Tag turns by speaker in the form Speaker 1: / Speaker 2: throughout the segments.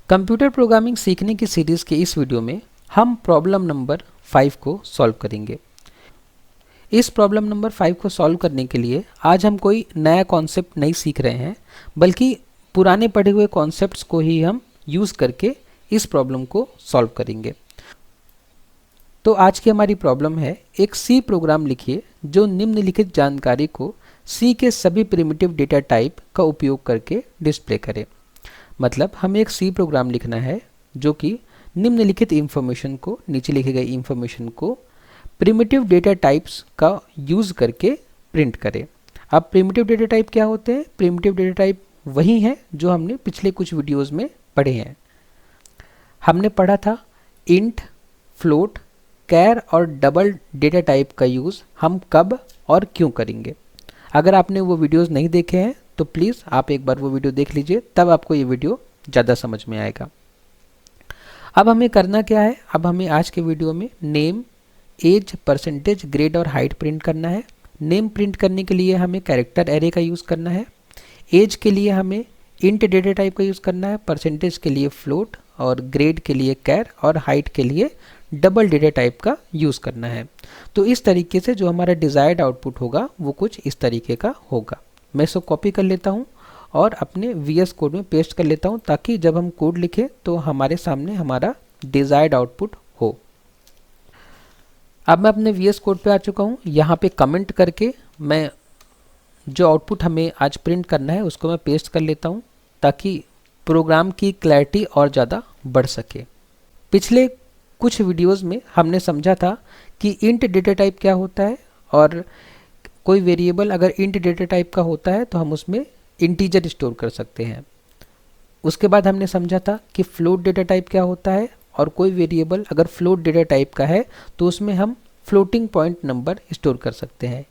Speaker 1: Computer programming सीखने की series के इस वीडियो में हम प्रॉब्लम नंबर 5 को सॉल्व करेंगे। इस प्रॉब्लम नंबर 5 को सॉल्व करने के लिए आज हम कोई नया कॉन्सेप्ट नहीं सीख रहे हैं, बल्कि पुराने पढ़े हुए कॉन्सेप्ट्स को ही हम यूज़ करके इस प्रॉब्लम को सॉल्व करेंगे। तो आज की हमारी प्रॉब्लम है, एक सी प्रोग्राम लिखिए जो निम्नलिखित जानकारी को सी के सभी प्रिमिटिव डेटा टाइप का उपयोग करके डिस्प्ले करे। मतलब हमें एक सी प्रोग्राम लिखना है जो कि निम्नलिखित इंफॉर्मेशन को, नीचे लिखी गई इंफॉर्मेशन को प्रिमिटिव डेटा टाइप्स का यूज़ करके प्रिंट करे। अब प्रिमिटिव डेटा टाइप क्या होते हैं? प्रिमिटिव डेटा टाइप वही हैं जो हमने पिछले कुछ वीडियोस में पढ़े हैं। हमने पढ़ा था इंट, फ्लोट, कैर और डबल डेटा टाइप का यूज़ हम कब और क्यों करेंगे। अगर आपने वो वीडियोस नहीं देखे हैं तो प्लीज़ आप एक बार वो वीडियो देख लीजिए, तब आपको ये वीडियो ज़्यादा समझ में आएगा। अब हमें करना क्या है? अब हमें आज के वीडियो में नेम, एज, परसेंटेज, ग्रेड और हाइट प्रिंट करना है। नेम प्रिंट करने के लिए हमें कैरेक्टर एरे का यूज़ करना है। एज के लिए हमें इंट डेटा टाइप का यूज़ करना है। परसेंटेज के लिए फ्लोट और ग्रेड के लिए कैर और हाइट के लिए डबल डेटा टाइप का यूज़ करना है। तो इस तरीके से जो हमारा डिज़ायर्ड आउटपुट होगा वो कुछ इस तरीके का होगा। मैं इसको कॉपी कर लेता हूँ और अपने VS कोड में पेस्ट कर लेता हूँ, ताकि जब हम कोड लिखें तो हमारे सामने हमारा डिज़ायर्ड आउटपुट हो। अब मैं अपने VS कोड पे आ चुका हूँ। यहाँ पे कमेंट करके मैं जो आउटपुट हमें आज प्रिंट करना है उसको मैं पेस्ट कर लेता हूँ, ताकि प्रोग्राम की क्लैरिटी और ज़्यादा बढ़ सके। पिछले कुछ वीडियोस में हमने समझा था कि इंट डेटा टाइप क्या होता है, और कोई वेरिएबल अगर इंट डेटा टाइप का होता है तो हम उसमें इंटीजर स्टोर कर सकते हैं। उसके बाद हमने समझा था कि फ्लोट डेटा टाइप क्या होता है, और कोई वेरिएबल अगर फ्लोट डेटा टाइप का है तो उसमें हम फ्लोटिंग पॉइंट नंबर स्टोर कर सकते हैं।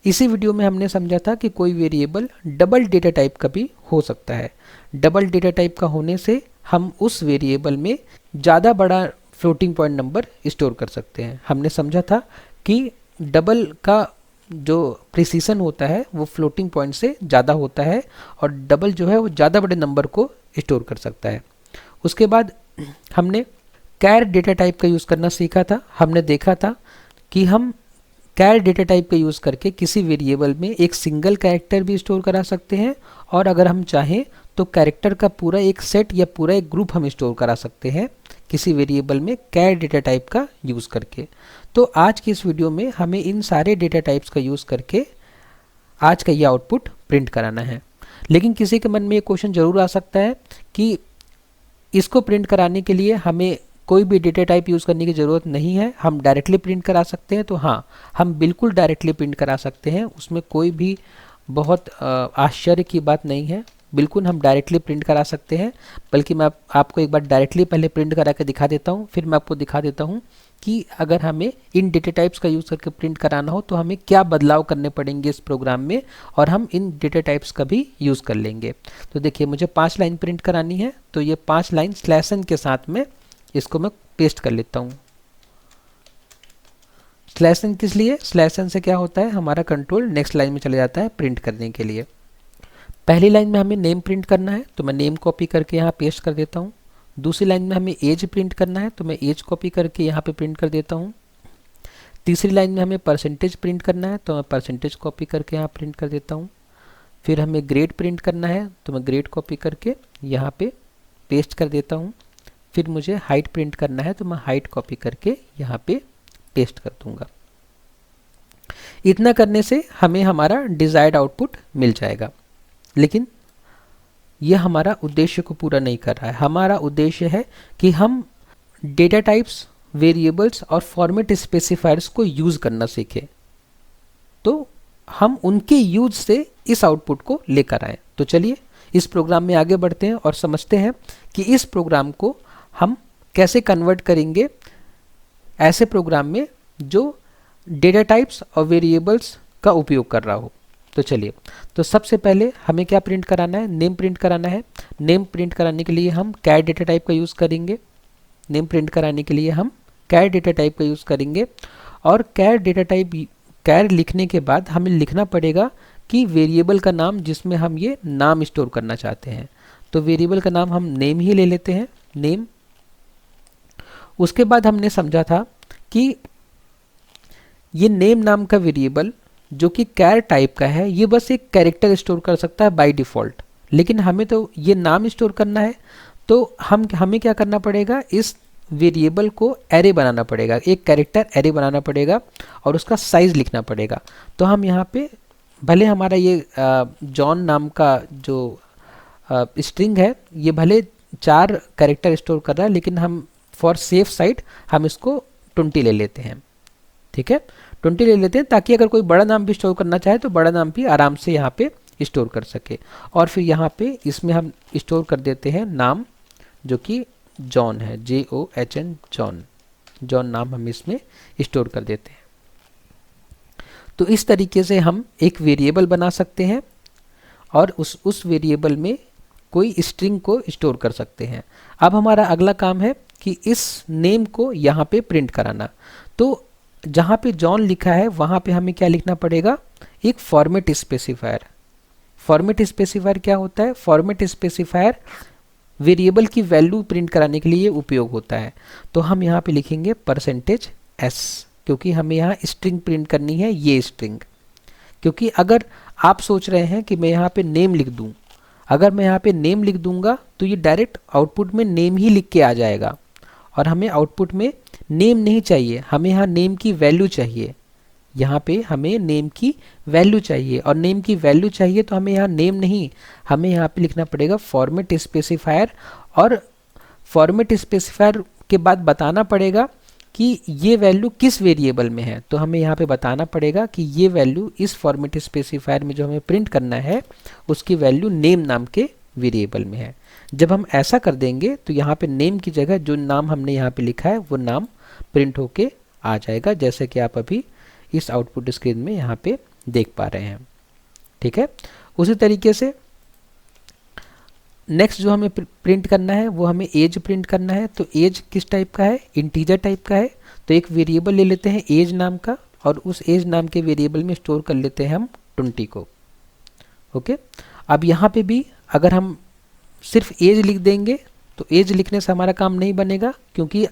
Speaker 1: इसी वीडियो में हमने समझा था कि कोई वेरिएबल डबल डेटा टाइप का भी हो सकता है। डबल डेटा टाइप का होने से हम उस वेरिएबल में ज़्यादा बड़ा फ्लोटिंग पॉइंट नंबर स्टोर कर सकते हैं। हमने समझा था कि डबल का जो प्रिसीजन होता है वो फ्लोटिंग पॉइंट से ज़्यादा होता है, और डबल जो है वो ज़्यादा बड़े नंबर को स्टोर कर सकता है। उसके बाद हमने कैर डेटा टाइप का यूज़ करना सीखा था। हमने देखा था कि हम कैर डेटा टाइप का यूज़ करके किसी वेरिएबल में एक सिंगल कैरेक्टर भी स्टोर करा सकते हैं, और अगर हम चाहें तो कैरेक्टर का पूरा एक सेट या पूरा एक ग्रुप हम स्टोर करा सकते हैं किसी वेरिएबल में कैर डेटा टाइप का यूज़ करके। तो आज की इस वीडियो में हमें इन सारे डेटा टाइप्स का यूज़ करके आज का ये आउटपुट प्रिंट कराना है। लेकिन किसी के मन में ये क्वेश्चन ज़रूर आ सकता है कि इसको प्रिंट कराने के लिए हमें कोई भी डेटा टाइप यूज़ करने की ज़रूरत नहीं है, हम डायरेक्टली प्रिंट करा सकते हैं। तो हाँ, हम बिल्कुल डायरेक्टली प्रिंट करा सकते हैं, उसमें कोई भी बहुत आश्चर्य की बात नहीं है। बिल्कुल हम डायरेक्टली प्रिंट करा सकते हैं। बल्कि मैं आपको एक बार डायरेक्टली पहले प्रिंट करा के दिखा देता हूँ, फिर मैं आपको दिखा देता हूँ कि अगर हमें इन डेटा टाइप्स का यूज़ करके प्रिंट कराना हो तो हमें क्या बदलाव करने पड़ेंगे इस प्रोग्राम में, और हम इन डेटा टाइप्स का भी यूज़ कर लेंगे। तो देखिए, मुझे 5 लाइन प्रिंट करानी है, तो ये 5 लाइन स्लैश n के साथ में इसको मैं पेस्ट कर लेता हूँ। स्लैश n किस लिए? स्लैश n से क्या होता है, हमारा कंट्रोल नेक्स्ट लाइन में चले जाता है प्रिंट करने के लिए। पहली लाइन में हमें नेम प्रिंट करना है, तो मैं नेम कॉपी करके यहाँ पेस्ट कर देता हूँ। दूसरी लाइन में हमें एज प्रिंट करना है, तो मैं एज कॉपी करके यहाँ पे प्रिंट कर देता हूँ। तीसरी लाइन में हमें परसेंटेज प्रिंट करना है, तो मैं परसेंटेज कॉपी करके यहाँ प्रिंट कर देता हूँ। फिर हमें ग्रेड प्रिंट करना है, तो मैं ग्रेड कॉपी करके यहाँ पे पेस्ट कर देता हूँ। फिर मुझे हाइट प्रिंट करना है, तो मैं हाइट कॉपी करके यहाँ पे पेस्ट कर दूँगा। इतना करने से हमें हमारा डिज़ायर्ड आउटपुट मिल जाएगा। लेकिन यह हमारा उद्देश्य को पूरा नहीं कर रहा है। हमारा उद्देश्य है कि हम डेटा टाइप्स, वेरिएबल्स और फॉर्मेट स्पेसिफायर्स को यूज़ करना सीखें, तो हम उनके यूज से इस आउटपुट को लेकर आए। तो चलिए इस प्रोग्राम में आगे बढ़ते हैं और समझते हैं कि इस प्रोग्राम को हम कैसे कन्वर्ट करेंगे ऐसे प्रोग्राम में जो डेटा टाइप्स और वेरिएबल्स का उपयोग कर रहा हो। तो चलिए, तो सबसे पहले हमें क्या प्रिंट कराना है? नेम प्रिंट कराना है। नेम प्रिंट कराने के लिए हम कैर डेटा टाइप का यूज़ करेंगे। नेम प्रिंट कराने के लिए हम कैर डेटा टाइप का यूज़ करेंगे, और कैर डेटा टाइप कैर लिखने के बाद हमें लिखना पड़ेगा कि वेरिएबल का नाम जिसमें हम ये नाम स्टोर करना चाहते हैं। तो वेरिएबल का नाम हम नेम ही ले लेते हैं। नेम। उसके बाद हमने समझा था कि ये नेम नाम का वेरिएबल जो कि कैर टाइप का है, ये बस एक कैरेक्टर स्टोर कर सकता है बाय डिफ़ॉल्ट, लेकिन हमें तो ये नाम स्टोर करना है, तो हमें क्या करना पड़ेगा, इस वेरिएबल को एरे बनाना पड़ेगा, एक कैरेक्टर एरे बनाना पड़ेगा और उसका साइज़ लिखना पड़ेगा। तो हम यहाँ पे भले हमारा ये जॉन नाम का जो स्ट्रिंग है ये भले 4 कैरेक्टर स्टोर कर रहा है, लेकिन हम फॉर सेफ साइड हम इसको 20 ले लेते हैं। ठीक है, 20 ले लेते हैं ताकि अगर कोई बड़ा नाम भी स्टोर करना चाहे तो बड़ा नाम भी आराम से यहाँ पे स्टोर कर सके। और फिर यहाँ पे इसमें हम स्टोर कर देते हैं नाम जो कि जॉन है, JOHN जॉन, जॉन नाम हम इसमें स्टोर कर देते हैं। तो इस तरीके से हम एक वेरिएबल बना सकते हैं और उस वेरिएबल में कोई स्ट्रिंग को स्टोर कर सकते हैं। अब हमारा अगला काम है कि इस नेम को यहाँ पे प्रिंट कराना। तो जहाँ पे जॉन लिखा है वहाँ पे हमें क्या लिखना पड़ेगा, एक फॉर्मेट स्पेसिफायर। फॉर्मेट स्पेसिफायर क्या होता है, फॉर्मेट स्पेसिफायर वेरिएबल की वैल्यू प्रिंट कराने के लिए उपयोग होता है। तो हम यहाँ पे लिखेंगे %s, क्योंकि हमें यहाँ स्ट्रिंग प्रिंट करनी है, ये स्ट्रिंग। क्योंकि अगर आप सोच रहे हैं कि मैं यहाँ पे नेम लिख दूँ, अगर मैं यहाँ पे नेम लिख दूंगा तो ये डायरेक्ट आउटपुट में नेम ही लिख के आ जाएगा, और हमें आउटपुट में नेम नहीं चाहिए, हमें यहाँ नेम की वैल्यू चाहिए। यहाँ पे हमें नेम की वैल्यू चाहिए, और नेम की वैल्यू चाहिए तो हमें यहाँ नेम नहीं, हमें यहाँ पे लिखना पड़ेगा फॉर्मेट स्पेसिफायर, और फॉर्मेट स्पेसिफायर के बाद बताना पड़ेगा कि ये वैल्यू किस वेरिएबल में है। तो हमें यहाँ पे बताना पड़ेगा कि ये वैल्यू इस फॉर्मेट स्पेसिफायर में जो हमें प्रिंट करना है उसकी वैल्यू नेम नाम के वेरिएबल में है। जब हम ऐसा कर देंगे तो यहाँ पे नेम की जगह जो नाम हमने यहाँ पे लिखा है वो नाम प्रिंट होके आ जाएगा, जैसे कि आप अभी इस आउटपुट स्क्रीन में यहाँ पे देख पा रहे हैं। ठीक है, उसी तरीके से नेक्स्ट जो हमें प्रिंट करना है वो हमें एज प्रिंट करना है। तो एज किस टाइप का है, इंटीजर टाइप का है। तो एक वेरिएबल ले लेते हैं एज नाम का, और उस एज नाम के वेरिएबल में स्टोर कर लेते हैं हम 20 को। ओके, अब यहाँ पे भी अगर हम सिर्फ एज लिख देंगे तो एज लिखने से हमारा काम नहीं बनेगा, क्योंकि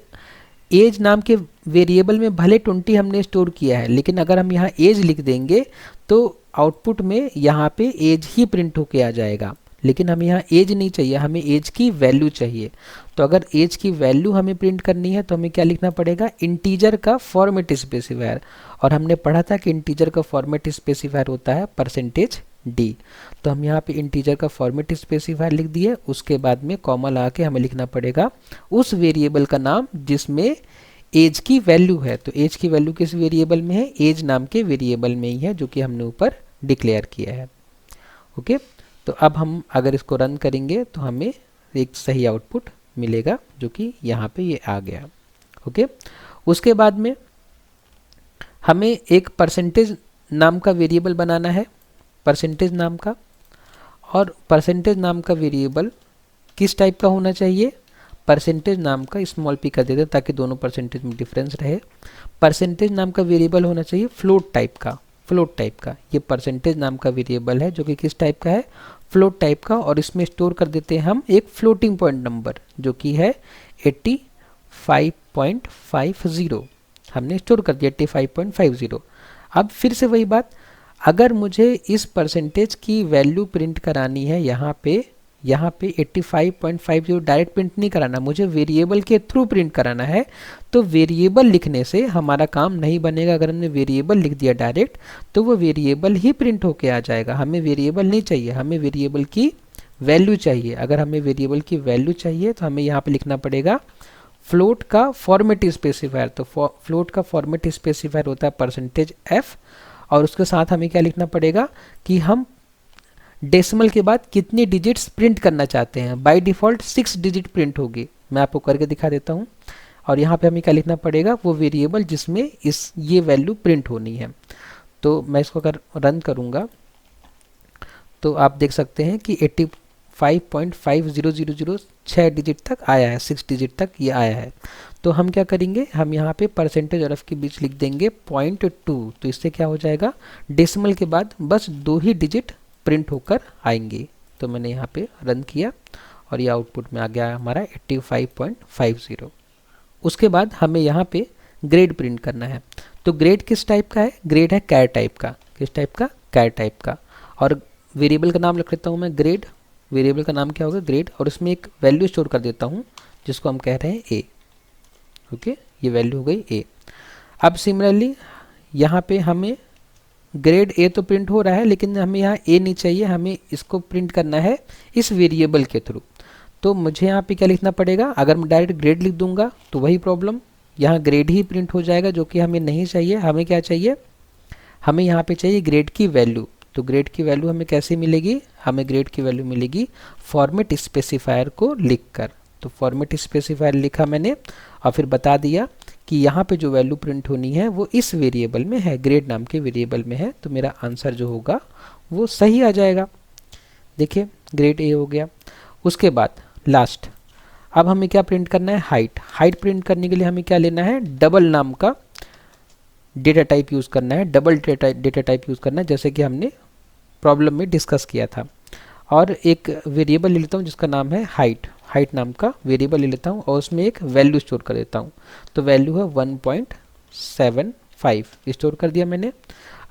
Speaker 1: एज नाम के वेरिएबल में भले 20 हमने स्टोर किया है, लेकिन अगर हम यहाँ एज लिख देंगे तो आउटपुट में यहाँ पे एज ही प्रिंट होके आ जाएगा। लेकिन हमें यहाँ एज नहीं चाहिए, हमें एज की वैल्यू चाहिए। तो अगर एज की वैल्यू हमें प्रिंट करनी है तो हमें क्या लिखना पड़ेगा, इंटीजर का फॉर्मेट स्पेसिफायर। और हमने पढ़ा था कि इंटीजर का फॉर्मेट स्पेसिफायर होता है %d। तो हम यहाँ पे इंटीजर का फॉर्मेट स्पेसिफायर लिख दिए, उसके बाद में कॉमा लगा के हमें लिखना पड़ेगा उस वेरिएबल का नाम जिसमें एज की वैल्यू है। तो एज की वैल्यू किस वेरिएबल में है, एज नाम के वेरिएबल में ही है, जो कि हमने ऊपर डिक्लेयर किया है। ओके, तो अब हम अगर इसको रन करेंगे तो हमें एक सही आउटपुट मिलेगा, जो कि यहाँ पे ये आ गया। ओके, उसके बाद में हमें एक % नाम का वेरिएबल बनाना है, % नाम का। और % नाम का वेरिएबल किस टाइप का होना चाहिए, % नाम का स्मॉल p कर देते हैं ताकि दोनों % में डिफरेंस रहे। % नाम का वेरिएबल होना चाहिए फ्लोट टाइप का, फ्लोट टाइप का। ये % नाम का वेरिएबल है जो कि किस टाइप का है, फ्लोट टाइप का। और इसमें स्टोर कर देते हैं हम एक फ्लोटिंग पॉइंट नंबर जो कि है 85.50। हमने स्टोर कर दिया 85.50। अब फिर से वही बात, अगर मुझे इस % की वैल्यू प्रिंट करानी है यहाँ पे 85.50 डायरेक्ट प्रिंट नहीं कराना, मुझे वेरिएबल के थ्रू प्रिंट कराना है। तो वेरिएबल लिखने से हमारा काम नहीं बनेगा। अगर हमने वेरिएबल लिख दिया डायरेक्ट तो वो वेरिएबल ही प्रिंट होके आ जाएगा। हमें वेरिएबल नहीं चाहिए, हमें वेरिएबल की वैल्यू चाहिए। अगर हमें वेरिएबल की वैल्यू चाहिए तो हमें यहाँ पे लिखना पड़ेगा फ्लोट का फॉर्मेट स्पेसिफायर। तो फ्लोट का फॉर्मेट स्पेसिफायर होता है %f, और उसके साथ हमें क्या लिखना पड़ेगा कि हम डेसिमल के बाद कितनी डिजिट्स प्रिंट करना चाहते हैं। बाय डिफ़ॉल्ट 6 डिजिट प्रिंट होगी, मैं आपको करके दिखा देता हूँ। और यहाँ पे हमें क्या लिखना पड़ेगा, वो वेरिएबल जिसमें ये वैल्यू प्रिंट होनी है। तो मैं इसको अगर रन करूँगा तो आप देख सकते हैं कि 85.5000 6 डिजिट तक आया है, 6 डिजिट तक ये आया है। तो हम क्या करेंगे, हम यहाँ पे % और f के बीच लिख देंगे 0.2। तो इससे क्या हो जाएगा, डेसिमल के बाद बस 2 ही डिजिट प्रिंट होकर आएंगे। तो मैंने यहाँ पे रन किया और ये आउटपुट में आ गया हमारा 85.50। उसके बाद हमें यहाँ पे ग्रेड प्रिंट करना है। तो ग्रेड किस टाइप का है? ग्रेड है कैर टाइप का। किस टाइप का? कैर टाइप का। और वेरिएबल का नाम रख लेता हूँ मैं ग्रेड। वेरिएबल का नाम क्या होगा? ग्रेड। और उसमें एक वैल्यू स्टोर कर देता हूँ जिसको हम कह रहे हैं ए। ओके, ये वैल्यू हो गई ए। अब सिमिलरली यहाँ पे हमें ग्रेड ए तो प्रिंट हो रहा है, लेकिन हमें यहाँ ए नहीं चाहिए, हमें इसको प्रिंट करना है इस वेरिएबल के थ्रू। तो मुझे यहाँ पे क्या लिखना पड़ेगा? अगर मैं डायरेक्ट ग्रेड लिख दूंगा तो वही प्रॉब्लम, यहाँ ग्रेड ही प्रिंट हो जाएगा, जो कि हमें नहीं चाहिए। हमें क्या चाहिए? हमें यहाँ पे चाहिए ग्रेड की वैल्यू। तो ग्रेड की वैल्यू हमें कैसे मिलेगी? हमें ग्रेड की वैल्यू मिलेगी फॉर्मेट स्पेसिफायर को लिखकर। तो फॉर्मेट स्पेसिफायर लिखा मैंने और फिर बता दिया कि यहाँ पे जो वैल्यू प्रिंट होनी है वो इस वेरिएबल में है, ग्रेड नाम के वेरिएबल में है। तो मेरा आंसर जो होगा वो सही आ जाएगा। देखिए ग्रेड ए हो गया। उसके बाद लास्ट, अब हमें क्या प्रिंट करना है? हाइट। हाइट प्रिंट करने के लिए हमें क्या लेना है? डबल नाम का डेटा टाइप यूज़ करना है। डबल डेटा टाइप यूज़ करना है, जैसे कि हमने प्रॉब्लम में डिस्कस किया था। और एक वेरिएबल ले लेता हूँ जिसका नाम है हाइट। हाइट नाम का वेरिएबल ले लेता हूँ और उसमें एक वैल्यू स्टोर कर देता हूँ। तो वैल्यू है 1.75 स्टोर कर दिया मैंने।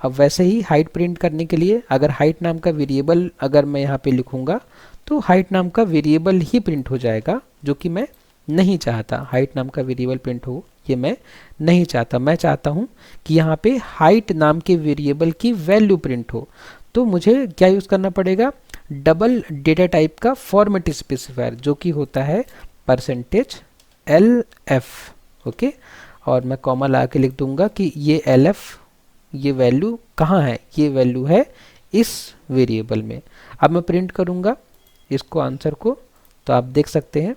Speaker 1: अब वैसे ही हाइट प्रिंट करने के लिए अगर हाइट नाम का वेरिएबल अगर मैं यहाँ पे लिखूँगा तो हाइट नाम का वेरिएबल ही प्रिंट हो जाएगा, जो कि मैं नहीं चाहता। हाइट नाम का वेरिएबल प्रिंट हो ये मैं नहीं चाहता। मैं चाहता हूँ कि यहाँ पे हाइट नाम के वेरिएबल की वैल्यू प्रिंट हो। तो मुझे क्या यूज़ करना पड़ेगा? डबल डेटा टाइप का फॉर्मेट स्पेसिफायर, जो कि होता है %LF। ओके, और मैं कॉमा ला के लिख दूंगा कि ये LF, ये वैल्यू कहाँ है? ये वैल्यू है इस वेरिएबल में। अब मैं प्रिंट करूंगा इसको, आंसर को, तो आप देख सकते हैं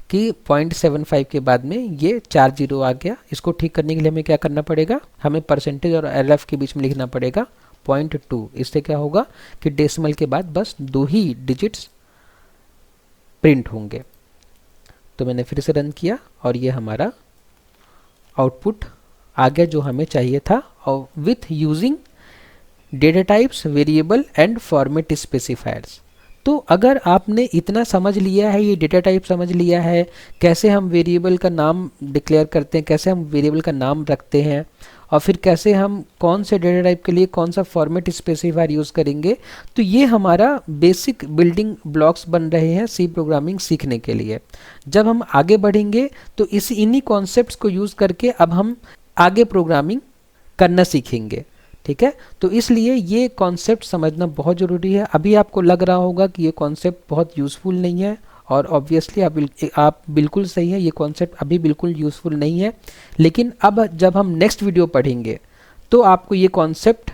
Speaker 1: कि 0.75 के बाद में ये 4 0 आ गया। इसको ठीक करने के लिए हमें क्या करना पड़ेगा? हमें परसेंटेज और LF के बीच में लिखना पड़ेगा 0.2। इससे क्या होगा कि डेसिमल के बाद बस 2 ही डिजिट्स प्रिंट होंगे। तो मैंने फिर से रन किया और ये हमारा आउटपुट आ गया जो हमें चाहिए था, और with using data types, variable and format specifiers. तो अगर आपने इतना समझ लिया है, ये डेटा टाइप समझ लिया है, कैसे हम वेरिएबल का नाम डिक्लेयर करते हैं, कैसे हम वेरिएबल का नाम रखते हैं, और फिर कैसे हम कौन से डेटा टाइप के लिए कौन सा फॉर्मेट स्पेसिफायर यूज़ करेंगे, तो ये हमारा बेसिक बिल्डिंग ब्लॉक्स बन रहे हैं सी प्रोग्रामिंग सीखने के लिए। जब हम आगे बढ़ेंगे तो इन्हीं कॉन्सेप्ट्स को यूज़ करके अब हम आगे प्रोग्रामिंग करना सीखेंगे। ठीक है, तो इसलिए ये कॉन्सेप्ट समझना बहुत ज़रूरी है। अभी आपको लग रहा होगा कि ये कॉन्सेप्ट बहुत यूज़फुल नहीं है, और ऑब्वियसली आप बिल्कुल सही है, ये कॉन्सेप्ट अभी बिल्कुल यूज़फुल नहीं है। लेकिन अब जब हम नेक्स्ट वीडियो पढ़ेंगे तो आपको ये कॉन्सेप्ट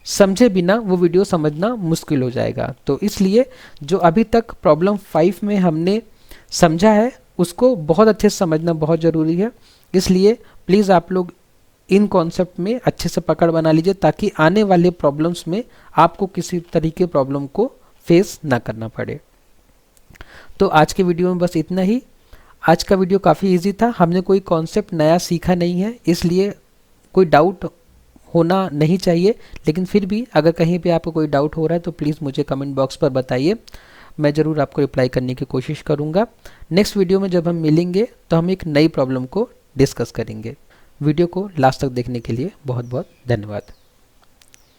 Speaker 1: समझे बिना वो वीडियो समझना मुश्किल हो जाएगा। तो इसलिए जो अभी तक प्रॉब्लम 5 में हमने समझा है उसको बहुत अच्छे से समझना बहुत ज़रूरी है। इसलिए प्लीज़ आप लोग इन कॉन्सेप्ट में अच्छे से पकड़ बना लीजिए, ताकि आने वाले प्रॉब्लम्स में आपको किसी तरीके प्रॉब्लम को फेस ना करना पड़े। तो आज के वीडियो में बस इतना ही। आज का वीडियो काफ़ी इजी था, हमने कोई कॉन्सेप्ट नया सीखा नहीं है, इसलिए कोई डाउट होना नहीं चाहिए। लेकिन फिर भी अगर कहीं पे आपको कोई डाउट हो रहा है तो प्लीज़ मुझे कमेंट बॉक्स पर बताइए, मैं ज़रूर आपको रिप्लाई करने की कोशिश करूँगा। नेक्स्ट वीडियो में जब हम मिलेंगे तो हम एक नई प्रॉब्लम को डिस्कस करेंगे। वीडियो को लास्ट तक देखने के लिए बहुत बहुत धन्यवाद।